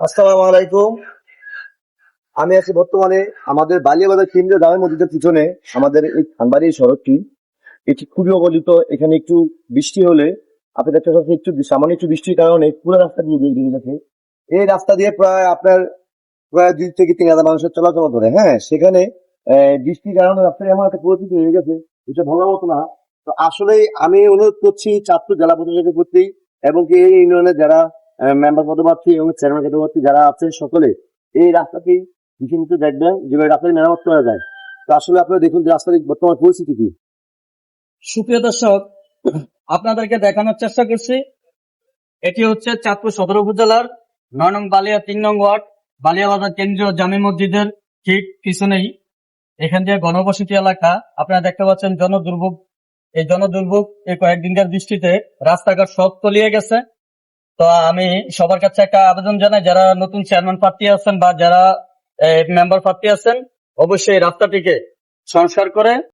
আসসালামু আলাইকুম। আমি আছি বর্তমানে আমাদের বালিয়াবাজার কেন্দ্রীয় জামে মসজিদের পিছনে। আমাদের এই খানবাড়ি সড়কটি এটি খুবই অবহেলিত। এখানে একটু বৃষ্টি হলে আপনি দেখতে পাচ্ছেন একটু সামান্য একটু বৃষ্টির কারণে পুরো রাস্তা দিয়ে বেরিয়ে গেছে। এই রাস্তা দিয়ে প্রায় 2 থেকে 3 হাজার মানুষের চলাচল করে। হ্যাঁ, সেখানে বৃষ্টির কারণে রাস্তায় এমন একটা পরিস্থিতি হয়ে গেছে, এটা ভালো মতো না। তো আসলে আমি অনুরোধ করছি চাঁদপুর জেলা প্রশাসকের প্রতি এবং কি এই ইউনিয়নের যারা মেম্বার পদপ্রার্থী এবং চেয়ারম্যান পদপ্রার্থী যারা আছে সকলে এই রাস্তাটি বিশেষত দেখবেন যেভাবে রাস্তাটি মেরামত করা যায়। তো আসলে আপনারা দেখুন যে রাস্তার বর্তমান পরিস্থিতি কি। সুপ্রিয় দর্শক, আপনাদেরকে দেখানোর চেষ্টা করছি এটি হচ্ছে চাঁদপুর সদর উপজেলার 9 নং বালিয়া 3 নং ওয়ার্ড বালিয়াবাজার কেন্দ্রীয় জামে মসজিদের ঠিক পিছনেই এখান দিয়ে ঘনবসতি এলাকা। আপনারা দেখতে পাচ্ছেন জনদুর্ভোগ। এই জনদুর্ভোগ এই কয়েকদিনকার বৃষ্টিতে রাস্তাঘাট সব তলিয়ে গেছে। তো আমি সবার কাছে একটা আবেদন জানাই, যারা নতুন চেয়ারম্যান প্রার্থী আছেন বা যারা মেম্বার প্রার্থী আছেন, অবশ্যই এই রাস্তাটিকে সংস্কার করে